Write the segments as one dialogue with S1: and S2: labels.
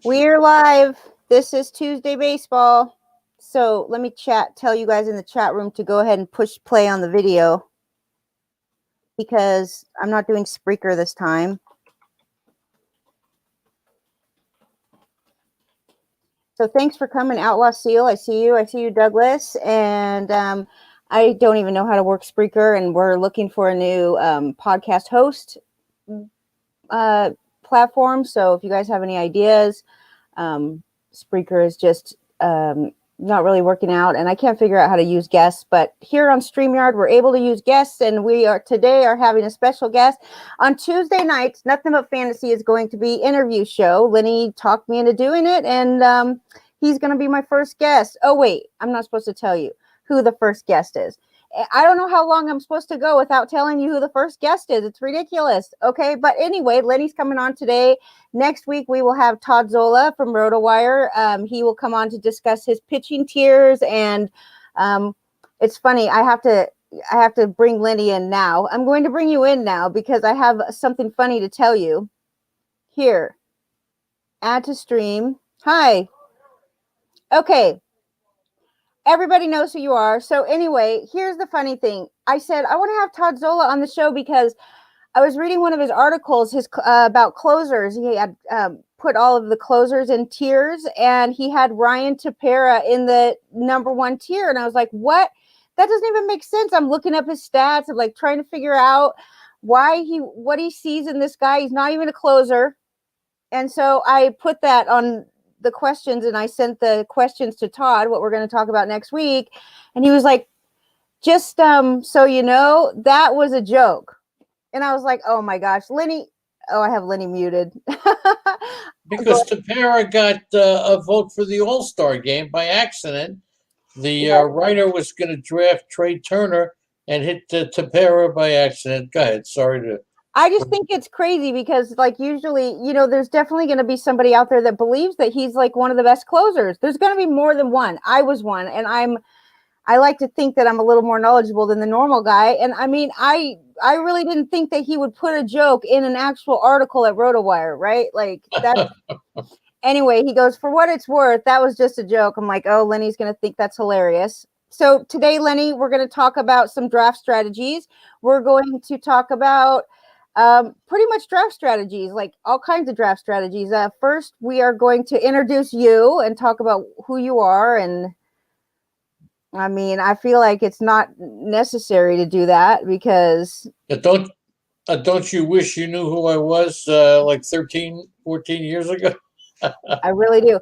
S1: We're live. This is Tuesday Baseball. So let me tell you guys in the chat room to go ahead and push play on the video because I'm not doing Spreaker this time. So thanks for coming, Outlaw Seal. I see you. I see you, Douglas. And I don't even know how to work Spreaker, and we're looking for a new podcast host platform. So if you guys have any ideas, Spreaker is just not really working out, and I can't figure out how to use guests. But here on StreamYard, we're able to use guests, and we are having a special guest. On Tuesday nights, Nothing But Fantasy is going to be interview show. Lenny talked me into doing it, and he's going to be my first guest. Oh, wait, I'm not supposed to tell you who the first guest is. I don't know how long I'm supposed to go without telling you who the first guest is. It's ridiculous. Okay. But anyway, Lenny's coming on today. Next week, we will have Todd Zola from RotoWire. He will come on to discuss his pitching tiers. And it's funny. I have to bring Lenny in now. I'm going to bring you in now because I have something funny to tell you. Here. Add to stream. Hi. Okay. Everybody knows who you are. So anyway, here's the funny thing. I said, I want to have Todd Zola on the show because I was reading one of his articles about closers. He had put all of the closers in tiers, and he had Ryan Tepera in the number one tier. And I was like, what? That doesn't even make sense. I'm looking up his stats. I'm like trying to figure out what he sees in this guy. He's not even a closer. And so I put that on the questions, and I sent the questions to Todd, what we're going to talk about next week. And he was like, just so you know, that was a joke. And I was like, oh my gosh, Lenny. Oh, I have Lenny muted.
S2: Because Tepera got a vote for the All-Star game by accident. The writer was going to draft Trey Turner and hit Tepera by accident. Go ahead. Sorry to...
S1: I just think it's crazy because, like, usually, there's definitely going to be somebody out there that believes that he's like one of the best closers. There's going to be more than one. I was one, and I like to think that I'm a little more knowledgeable than the normal guy. And I mean, I really didn't think that he would put a joke in an actual article at RotoWire, right? Like that. Anyway, he goes, for what it's worth, that was just a joke. I'm like, oh, Lenny's going to think that's hilarious. So today, Lenny, we're going to talk about some draft strategies. We're going to talk about pretty much draft strategies, like all kinds of draft strategies. First, we are going to introduce you and talk about who you are. And I mean, I feel like it's not necessary to do that because...
S2: Don't you wish you knew who I was like 13, 14 years ago?
S1: I really do.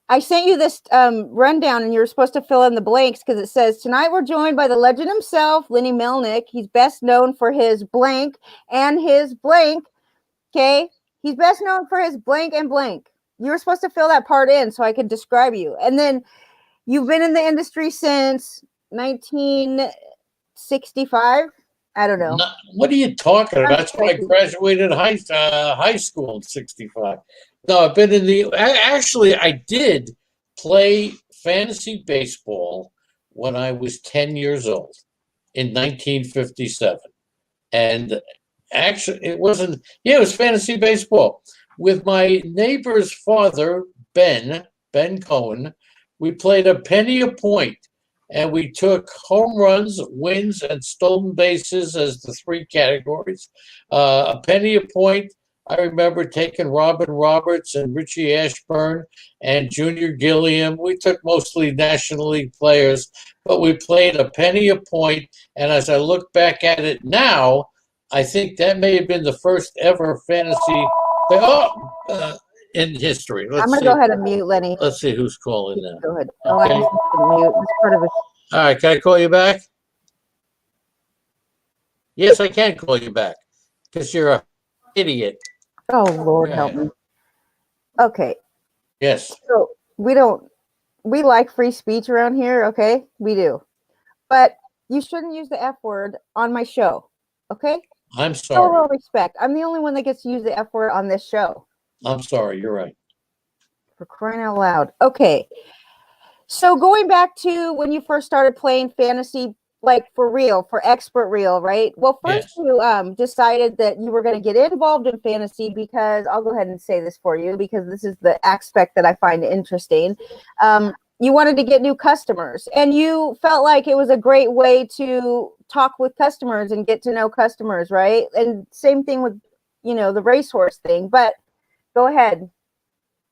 S1: I sent you this rundown, and you're supposed to fill in the blanks because it says, tonight we're joined by the legend himself, Lenny Melnick. He's best known for his blank and his blank. Okay? He's best known for his blank and blank. You were supposed to fill that part in so I could describe you. And then you've been in the industry since 1965. I don't know.
S2: What are you talking about? That's when I graduated high school in 65. No, I've been in the... Actually, I did play fantasy baseball when I was 10 years old in 1957. And actually, it wasn't... Yeah, it was fantasy baseball. With my neighbor's father, Ben Cohen, we played a penny a point. And we took home runs, wins, and stolen bases as the three categories. A penny a point. I remember taking Robin Roberts and Richie Ashburn and Junior Gilliam. We took mostly National League players, but we played a penny a point. And as I look back at it now, I think that may have been the first ever fantasy in history.
S1: I'm going to go ahead and mute Lenny.
S2: Let's see who's calling now.
S1: Go ahead. Oh, okay. I just mute. It's part of it.
S2: All right, can I call you back? Yes, I can call you back because you're an idiot.
S1: Oh, Lord, help me. Okay.
S2: Yes.
S1: So we like free speech around here, okay? We do. But you shouldn't use the F word on my show, okay?
S2: I'm sorry.
S1: All respect. I'm the only one that gets to use the F word on this show.
S2: I'm sorry. You're right.
S1: For crying out loud. Okay. So going back to when you first started playing fantasy like for real, for expert real, right? Well, first
S2: Yes.
S1: you decided that you were going to get involved in fantasy because I'll go ahead and say this for you because this is the aspect that I find interesting. You wanted to get new customers and you felt like it was a great way to talk with customers and get to know customers, right? And same thing with, the racehorse thing, but go ahead.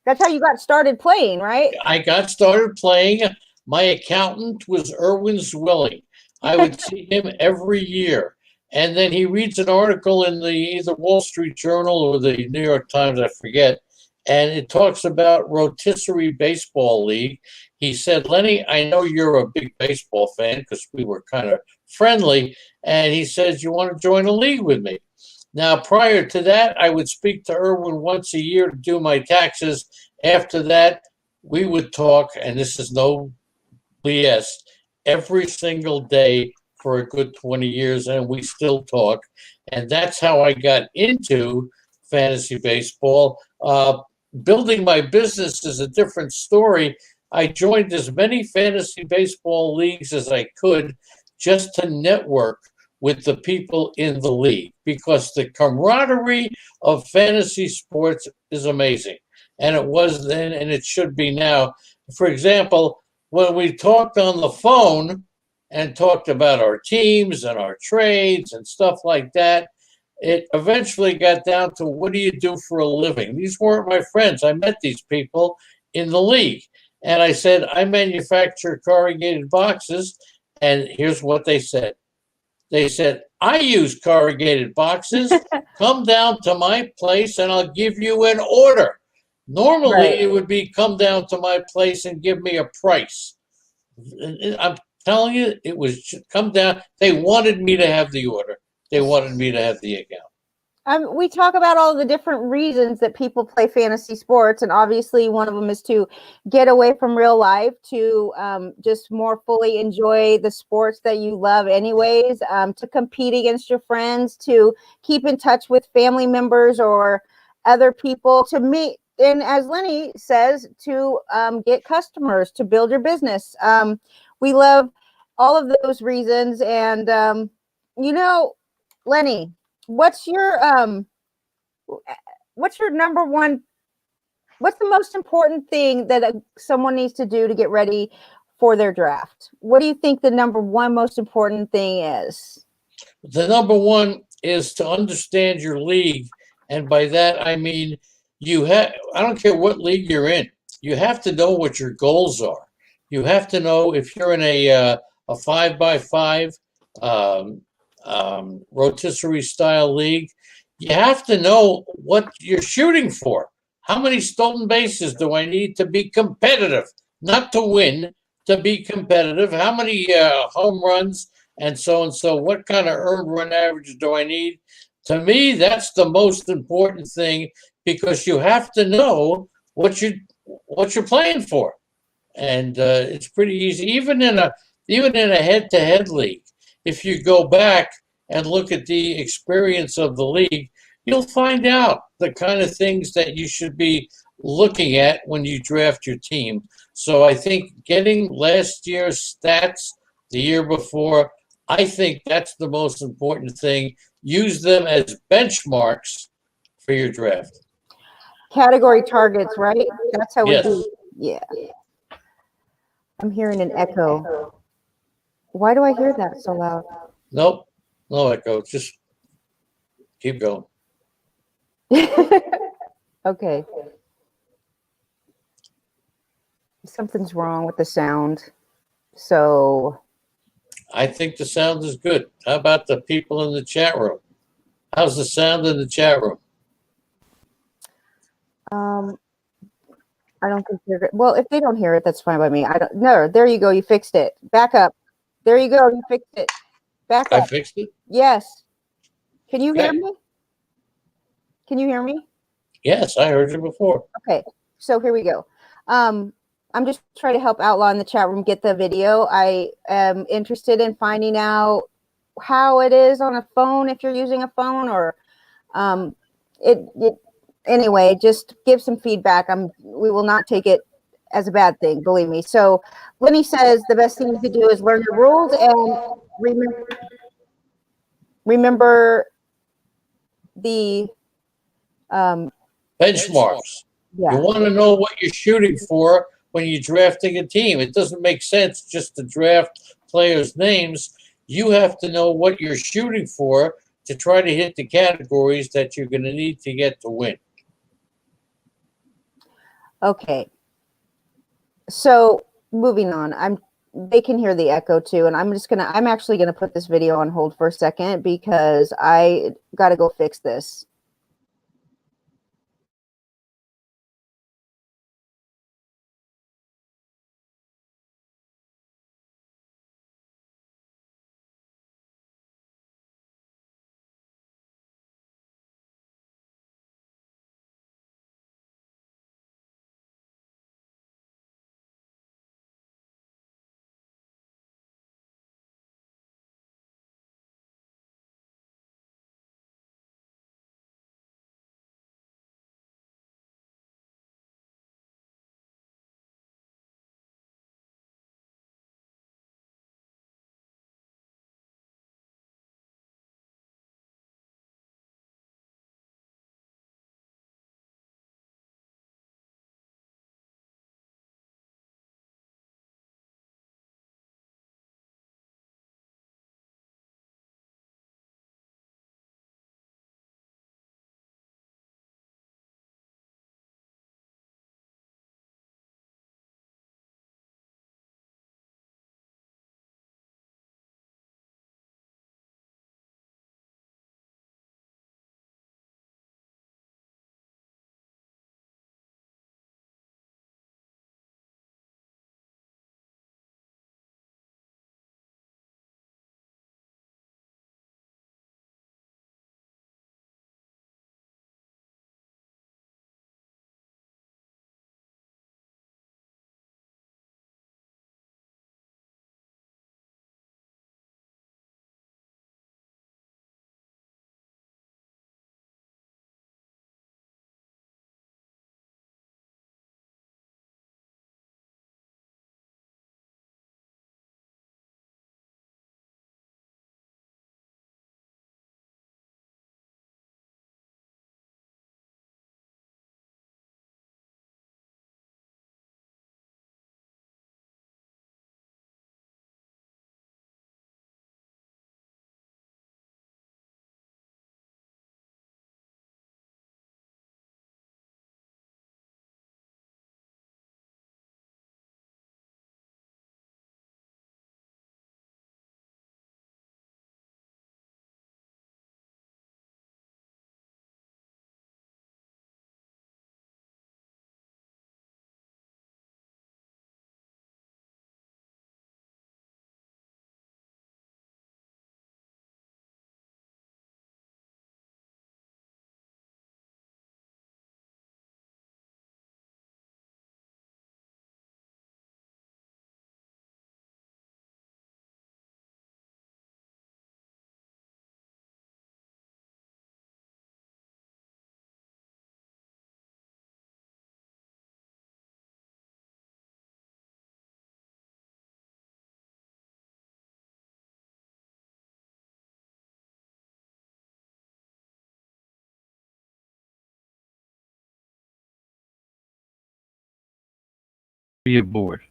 S1: That's how you got started playing, right?
S2: I got started playing. My accountant was Irwin Zwilling. I would see him every year. And then he reads an article in the either Wall Street Journal or the New York Times, I forget, and it talks about rotisserie baseball league. He said, Lenny, I know you're a big baseball fan because we were kind of friendly. And he says, you want to join a league with me? Now, prior to that, I would speak to Irwin once a year to do my taxes. After that, we would talk, and this is no BS, every single day for a good 20 years, and we still talk. And that's how I got into fantasy baseball. Building my business is a different story. I joined as many fantasy baseball leagues as I could just to network with the people in the league because the camaraderie of fantasy sports is amazing. And it was then, and it should be now. For example, when we talked on the phone and talked about our teams and our trades and stuff like that, it eventually got down to what do you do for a living? These weren't my friends. I met these people in the league. And I said, I manufacture corrugated boxes. And here's what they said. They said, I use corrugated boxes. Come down to my place and I'll give you an order. Normally,
S1: Right.
S2: it would be come down to my place and give me a price. I'm telling you, it was come down. They wanted me to have the order. They wanted me to have the account.
S1: We talk about all the different reasons that people play fantasy sports, and obviously one of them is to get away from real life, to just more fully enjoy the sports that you love anyways, to compete against your friends, to keep in touch with family members or other people, to meet, and as Lenny says, to get customers, to build your business. We love all of those reasons, and Lenny, what's your number one, what's the most important thing that someone needs to do to get ready for their draft? What do you think the number one most important thing is?
S2: The number one is to understand your league. And by that, I mean, I don't care what league you're in, you have to know what your goals are. You have to know if you're in a 5x5 rotisserie style league, you have to know what you're shooting for. How many stolen bases do I need to be competitive? Not to win, to be competitive. How many home runs and so and so? What kind of earned run average do I need? To me, that's the most important thing because you have to know what you're playing for, and it's pretty easy. Even in a head-to-head league, if you go back and look at the experience of the league, you'll find out the kind of things that you should be looking at when you draft your team. So I think getting last year's stats the year before, I think that's the most important thing. Use them as benchmarks for your draft.
S1: Category targets, right? That's how we
S2: Yes.
S1: do. Yeah. I'm hearing an echo. Why do I hear that so loud?
S2: Nope. No echo. Just keep going.
S1: Okay. Something's wrong with the sound. So
S2: I think the sound is good. How about the people in the chat room? How's the sound in the chat room?
S1: I don't think they're good. Well, if they don't hear it, that's fine by me. I don't. No, there you go. You fixed it. Back up. There you go. You fixed it. Back
S2: I
S1: up.
S2: fixed it?
S1: Yes. Can you hear
S2: Okay.
S1: me? Can you hear me?
S2: Yes, I heard you before.
S1: Okay. So here we go. I'm just trying to help Outlaw in the chat room get the video. I am interested in finding out how it is on a phone, if you're using a phone, or anyway, just give some feedback. We will not take it as a bad thing, believe me. So Lenny says the best thing you could do is learn the rules and remember the
S2: benchmarks.
S1: yeah.
S2: You want to know what you're shooting for when you're drafting a team. It doesn't make sense just to draft players' names. You have to know what you're shooting for to try to hit the categories that you're going to need to get to win.
S1: Okay. So moving on, they can hear the echo too, and I'm actually gonna put this video on hold for a second because I gotta go fix this.
S3: Be aboard.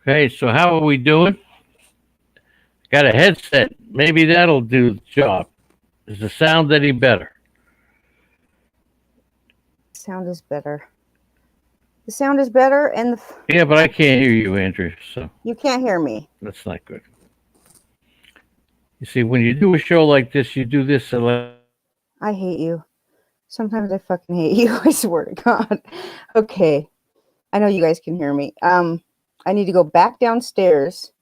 S3: Okay, so how are we doing? Got a headset. Maybe that'll do the job. Is the sound any better?
S1: Sound is better. The sound is better, and
S3: Yeah, but I can't hear you, Andrew. So
S1: you can't hear me.
S3: that's not good. You see, when you do a show like this, you do this.
S1: I hate you. Sometimes I fucking hate you. I swear to God. Okay. I know you guys can hear me. I need to go back downstairs